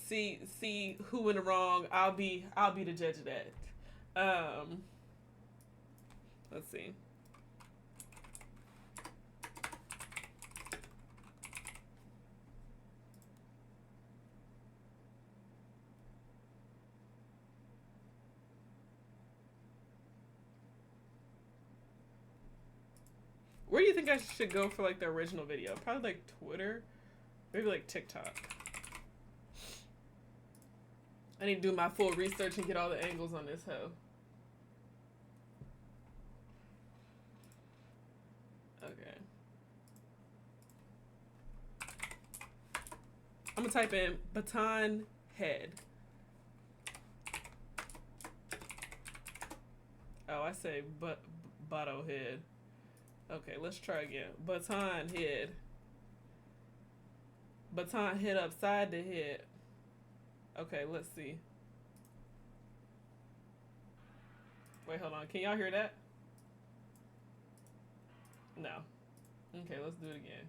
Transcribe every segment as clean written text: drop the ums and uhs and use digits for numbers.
see who in the wrong. I'll be the judge of that. Let's see. Where do you think I should go for like the original video? Probably like Twitter, maybe like TikTok. I need to do my full research and get all the angles on this hoe. Okay. I'm gonna type in baton head. Oh, I say botto head. Okay, let's try again. Baton head. Baton head upside the head. Okay, let's see. Wait, hold on. Can y'all hear that? No. Okay, let's do it again.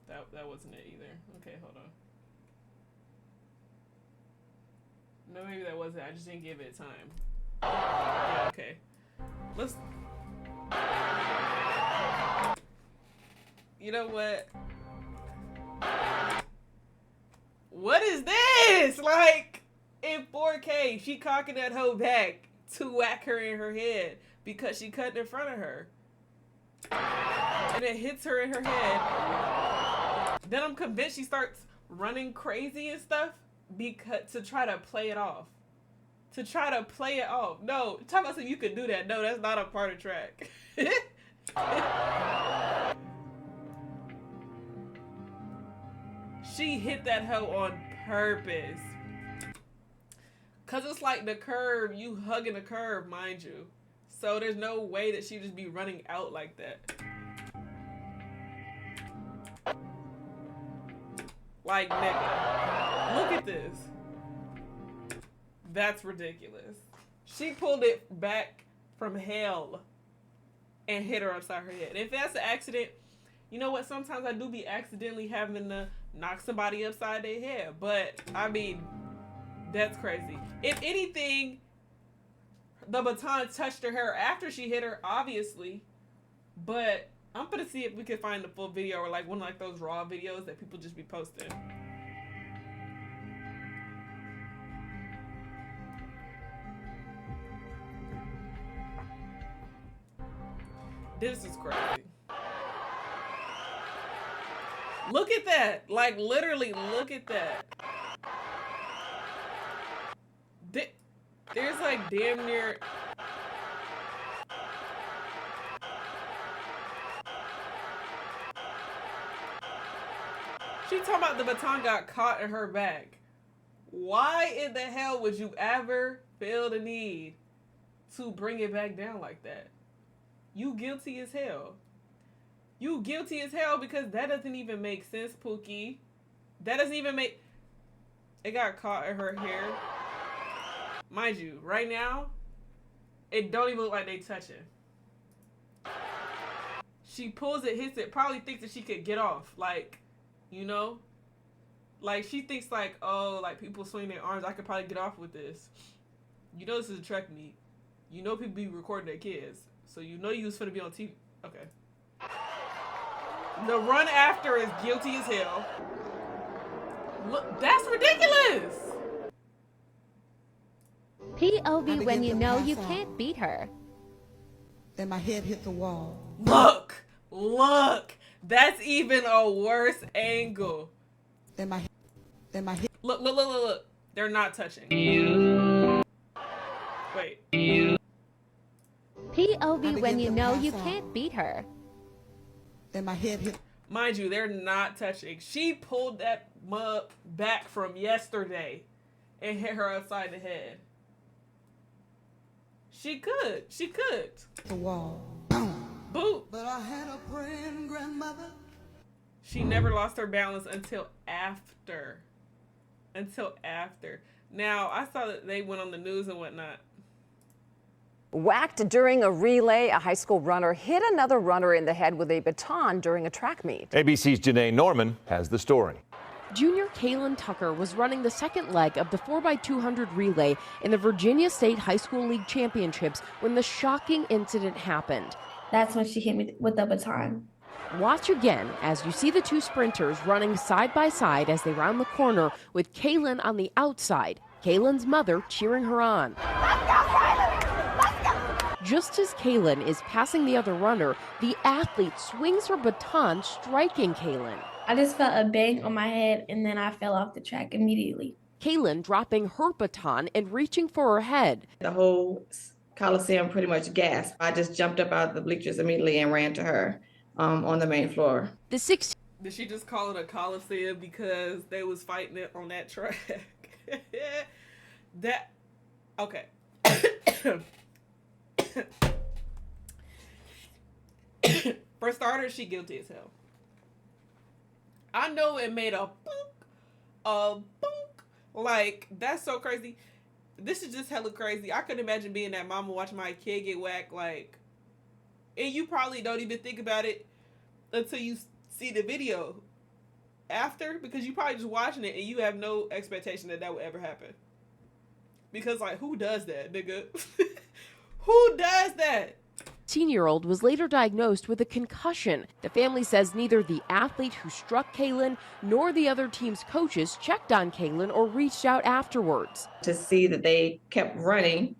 That wasn't it either. Okay, hold on. No, maybe that wasn't. I just didn't give it time. Yeah, okay. Let's... You know what? What is this? Like, in 4K, she cocking that hoe back to whack her in her head because she cut in front of her. And it hits her in her head. Then I'm convinced she starts running crazy and stuff because to try to play it off. To try to play it off. No, talk about something you could do that. No, that's not a part of track. She hit that hoe on purpose. Cause it's like the curve, you hugging the curve, mind you. So there's no way that she'd just be running out like that. Like, nigga, look at this. That's ridiculous. She pulled it back from hell and hit her upside her head. If that's an accident, you know what? Sometimes I do be accidentally having to knock somebody upside their head. But, I mean, that's crazy. If anything, the baton touched her hair after she hit her, obviously. But I'm gonna see if we can find the full video or like one of like those raw videos that people just be posting. This is crazy. Look at that. Like, literally, look at that. There's like damn near... She talking about the baton got caught in her back. Why in the hell would you ever feel the need to bring it back down like that? You guilty as hell. You guilty as hell because that doesn't even make sense, Pookie. That doesn't even make... It got caught in her hair. Mind you, right now, it don't even look like they touching. She pulls it, hits it, probably thinks that she could get off. Like, you know? Like, she thinks like, oh, like people swing their arms, I could probably get off with this. You know this is a track meet. You know people be recording their kids. So you know you was finna be on TV. Okay. The run after is guilty as hell. Look, that's ridiculous! POV when you know you can't beat her. Then my head hit the wall. Look! Look! That's even a worse angle. Then my head. Look. They're not touching. Wait. POV when you know you can't beat her. Then my head hit. Mind you, they're not touching. She pulled that mug back from yesterday and hit her upside the head. She could. The wall. Boot. But I had a praying grandmother. She never lost her balance until after. Now, I saw that they went on the news and whatnot. Whacked during a relay, a high school runner hit another runner in the head with a baton during a track meet. ABC's Janae Norman has the story. Junior Kaylin Tucker was running the second leg of the 4x200 relay in the Virginia State High School League Championships when the shocking incident happened. That's when she hit me with the baton. Watch again as you see the two sprinters running side by side as they round the corner with Kaylin on the outside, Kaylin's mother cheering her on. Just as Kaylin is passing the other runner, the athlete swings her baton, striking Kaylin. I just felt a bang on my head and then I fell off the track immediately. Kaylin dropping her baton and reaching for her head. The whole Coliseum pretty much gasped. I just jumped up out of the bleachers immediately and ran to her on the main floor. The 16 Did she just call it a Coliseum because they was fighting it on that track? Okay. For starters, she guilty as hell. I know it made a bonk. Like, that's so crazy. This is just hella crazy. I couldn't imagine being that mama watching my kid get whacked, like, and you probably don't even think about it until you see the video after, because you probably just watching it and you have no expectation that would ever happen. Because, like, who does that, nigga? Who does that? 18-year-old was later diagnosed with a concussion. The family says neither the athlete who struck Kaylin nor the other team's coaches checked on Kaylin or reached out afterwards. To see that they kept running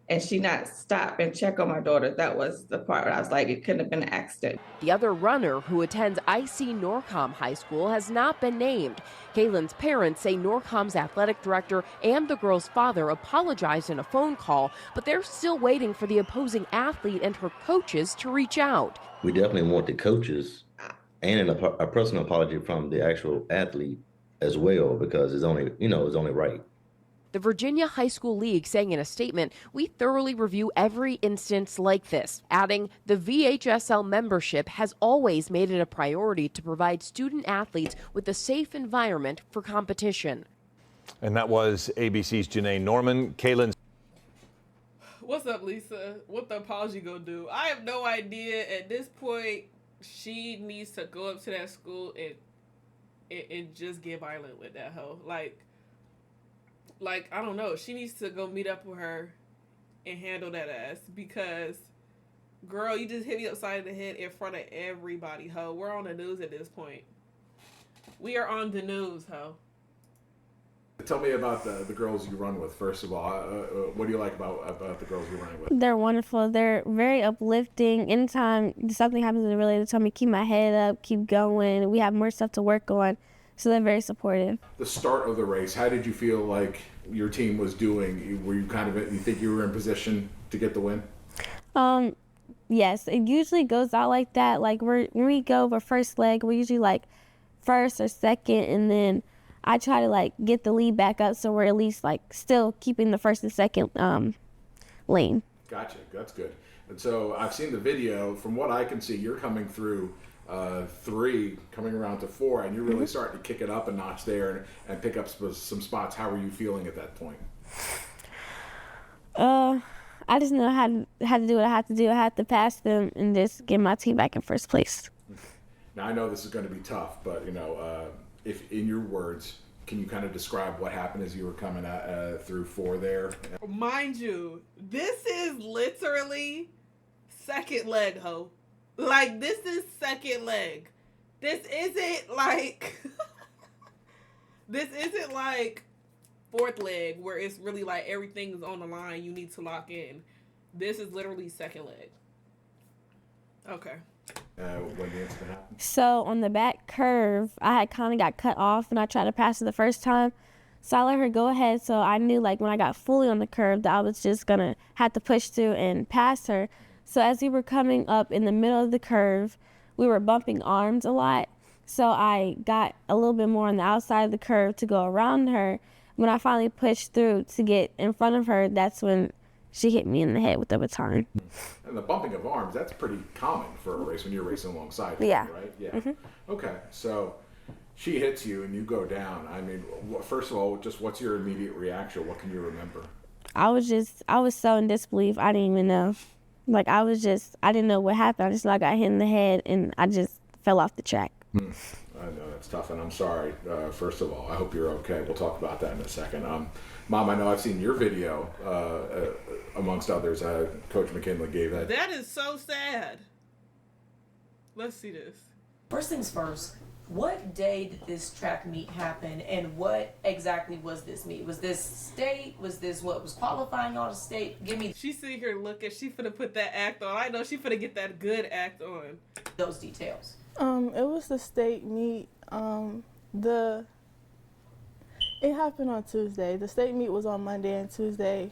and she not stop and check on my daughter, that was the part where I was like, it couldn't have been an accident. The other runner, who attends IC Norcom High School, has not been named. Kaylin's parents say Norcom's athletic director and the girl's father apologized in a phone call, but they're still waiting for the opposing athlete and her coaches to reach out. We definitely want the coaches and a personal apology from the actual athlete as well, because it's only right. The Virginia High School League saying in a statement, "We thoroughly review every instance like this," adding, "The VHSL membership has always made it a priority to provide student athletes with a safe environment for competition." And that was ABC's Janae Norman. Kaylin's. What's up, Lisa? What the apology gonna do? I have no idea. At this point, she needs to go up to that school and just get violent with that hoe. Like, I don't know. She needs to go meet up with her and handle that ass, because, girl, you just hit me upside the head in front of everybody, ho. We're on the news at this point. We are on the news, ho. Tell me about the girls you run with, first of all. What do you like about the girls you're running with? They're wonderful. They're very uplifting. Anytime something happens in the relay, they tell me keep my head up, keep going. We have more stuff to work on. So they're very supportive. The start of the race, how did you feel like your team was doing? Were you you think you were in position to get the win? Yes, it usually goes out like that. Like when we go over first leg, we're usually like first or second, and then I try to like get the lead back up so we're at least like still keeping the first and second lane. Gotcha, that's good. And so I've seen the video. From what I can see, you're coming through 3, coming around to 4, and you're really starting to kick it up a notch there and pick up some spots. How are you feeling at that point? I just know how to do what I have to do. I have to pass them and just get my team back in first place. Now I know this is going to be tough, but if in your words, can you kind of describe what happened as you were coming through 4 there? Mind you, this is literally second leg, ho. Like, this is second leg. This isn't like this isn't like fourth leg where it's really like everything's on the line, you need to lock in. This is literally second leg. Okay. When the incident happened? So on the back curve, I had kind of got cut off and I tried to pass it the first time. So I let her go ahead. So I knew like when I got fully on the curve that I was just going to have to push through and pass her. So as we were coming up in the middle of the curve, we were bumping arms a lot. So I got a little bit more on the outside of the curve to go around her. When I finally pushed through to get in front of her, that's when she hit me in the head with the baton. And the bumping of arms, that's pretty common for a race when you're racing alongside her, yeah. Right? Yeah. Okay, so she hits you and you go down. I mean, first of all, just what's your immediate reaction? What can you remember? I was so in disbelief. I didn't even know. Like, I didn't know what happened. I just got hit in the head, and I just fell off the track. I know that's tough, and I'm sorry. First of all, I hope you're okay. We'll talk about that in a second. Mom, I know I've seen your video, amongst others. Coach McKinley gave that. That is so sad. Let's see this. First things first, what day did this track meet happen, and what exactly was this meet? Was this state? Was this what was qualifying y'all to state? Give me She sitting here looking. She finna put that act on. I know she finna get that good act on. those details. It was the state meet. It happened on Tuesday. The state meet was on Monday and Tuesday.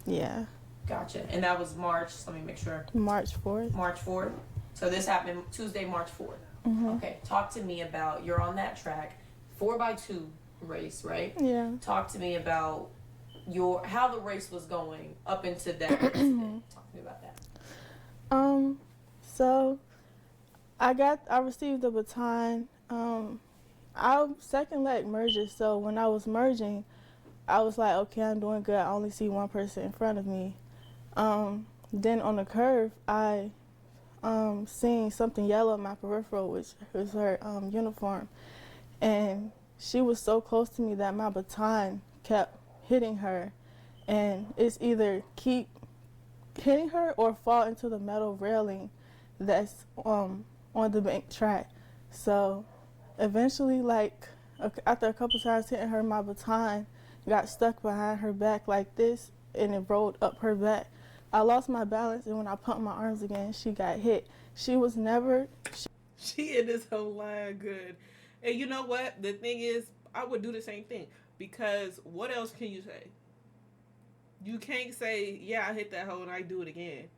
Yeah. Gotcha. And that was March, let me make sure. March 4th. March 4th. So this happened Tuesday, March 4th. Mm-hmm. Okay. Talk to me about, you're on that track, 4x2 race, right? Yeah. Talk to me about how the race was going up into that incident. Talk to me about that. So I received the baton. I second leg merges, so when I was merging, I was like, okay, I'm doing good. I only see one person in front of me. Then on the curve, I seen something yellow in my peripheral, which was her uniform. And she was so close to me that my baton kept hitting her. And it's either keep hitting her or fall into the metal railing that's on the bank track. So eventually, like, after a couple times hitting her, my baton got stuck behind her back like this, and it rolled up her back. I lost my balance, and when I pumped my arms again, she got hit. She was never... She in this whole line good. And you know what? The thing is, I would do the same thing. Because what else can you say? You can't say, yeah, I hit that hole and I do it again.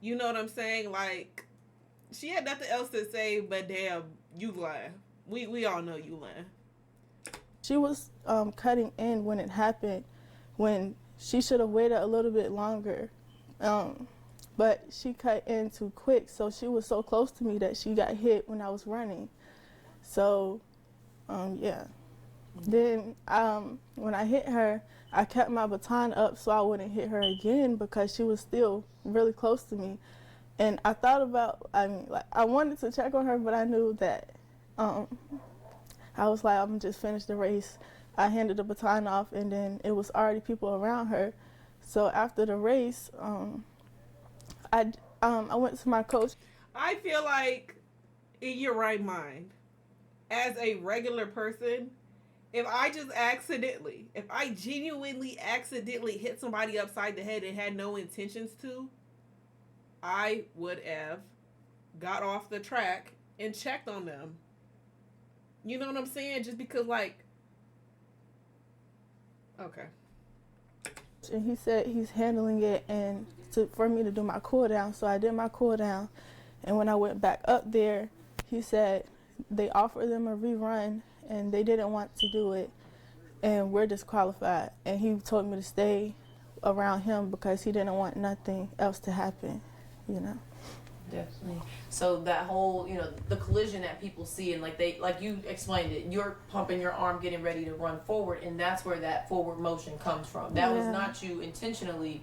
You know what I'm saying? Like, she had nothing else to say, but damn, you lying. We all know you lying. She was cutting in when it happened, when she should have waited a little bit longer. But she cut in too quick, so she was so close to me that she got hit when I was running. So, yeah. Then when I hit her, I kept my baton up so I wouldn't hit her again because she was still really close to me. And I thought about, I wanted to check on her, but I knew that I was like, I'm just finish the race. I handed the baton off, and then it was already people around her. So after the race, I went to my coach. I feel like in your right mind, as a regular person, if I genuinely accidentally hit somebody upside the head and had no intentions to, I would have got off the track and checked on them. You know what I'm saying? Just because, like, okay. And he said he's handling it and for me to do my cool down. So I did my cool down. And when I went back up there, he said they offered them a rerun and they didn't want to do it. And we're disqualified. And he told me to stay around him because he didn't want nothing else to happen, you know. Definitely. So that whole, the collision that people see, and like you explained it, you're pumping your arm, getting ready to run forward, and that's where that forward motion comes from. That was not you intentionally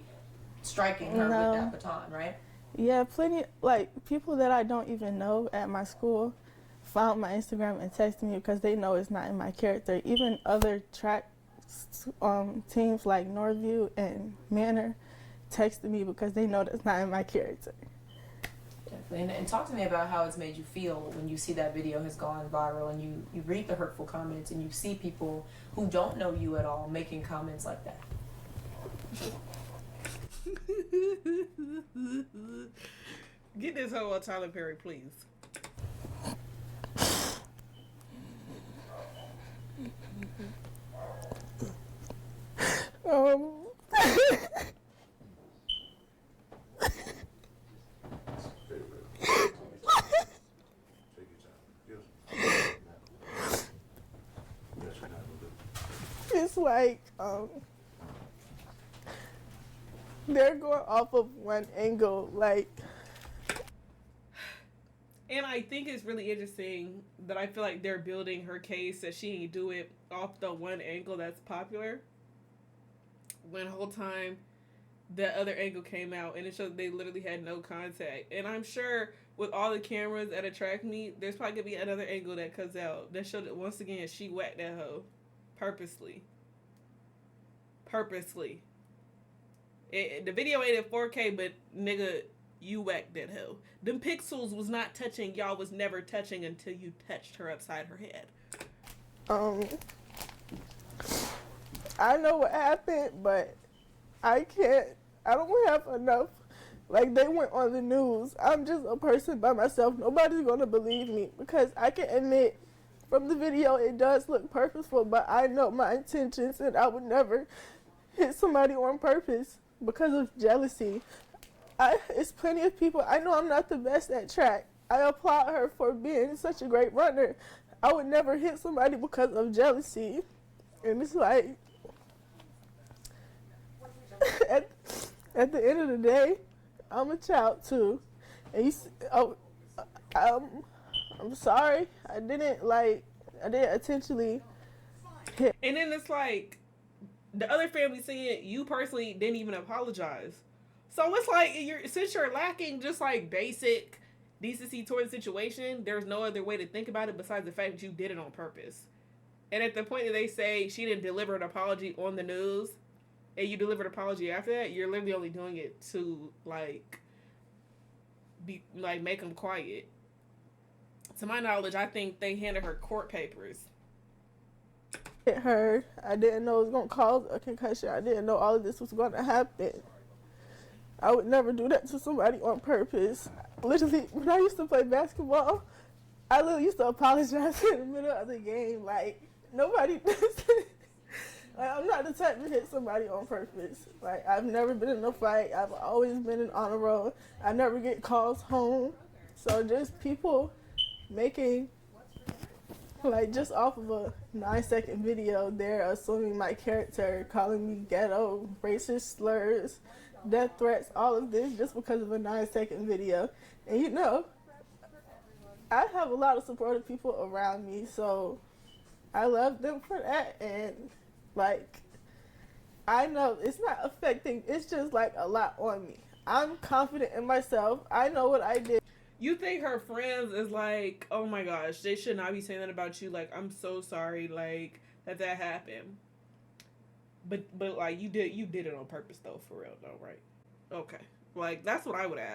striking her with that baton, right? Yeah, plenty, like, people that I don't even know at my school found my Instagram and texted me because they know it's not in my character. Even other track teams like Northview and Manor texted me because they know that's not in my character. Definitely. And talk to me about how it's made you feel when you see that video has gone viral and you read the hurtful comments and you see people who don't know you at all making comments like that. Get this hoe on Tyler Perry, please. It's like they're going off of one angle, like. And I think it's really interesting that I feel like they're building her case that she ain't do it off the one angle that's popular. when the whole time the other angle came out and it showed they literally had no contact. And I'm sure with all the cameras at a track meet, there's probably gonna be another angle that comes out that showed that once again she whacked that hoe purposely. The video ain't in 4K, but nigga, you whacked that hoe. Them pixels was not touching. Y'all was never touching until you touched her upside her head. I know what happened, but I don't have enough. Like, they went on the news. I'm just a person by myself. Nobody's gonna believe me because I can admit from the video it does look purposeful, but I know my intentions and I would never hit somebody on purpose because of jealousy. It's plenty of people. I know I'm not the best at track. I applaud her for being such a great runner. I would never hit somebody because of jealousy. And it's like, at the end of the day, I'm a child too. And I'm sorry. I didn't intentionally hit. And then it's like, the other family saying you personally didn't even apologize. So it's like, since you're lacking just like basic decency towards the situation, there's no other way to think about it besides the fact that you did it on purpose. And at the point that they say she didn't deliver an apology on the news, and you delivered an apology after that, you're literally only doing it to make them quiet. To my knowledge, I think they handed her court papers. Hit her. I didn't know it was going to cause a concussion. I didn't know all of this was going to happen. I would never do that to somebody on purpose. Literally, when I used to play basketball, I literally used to apologize in the middle of the game. Like, nobody does it. Like, I'm not the type to hit somebody on purpose. Like, I've never been in a fight. I've always been in on a road. I never get calls home. So just people making, just off of a 9-second video, they're assuming my character, calling me ghetto, racist slurs, death threats, all of this just because of a 9-second video. And I have a lot of supportive people around me, so I love them for that. And I know it's not affecting, it's just a lot on me. I'm confident in myself. I know what I did. You think her friends is like, oh my gosh, they should not be saying that about you. Like, I'm so sorry, that happened. But you did it on purpose though, for real though, right? Okay. That's what I would ask.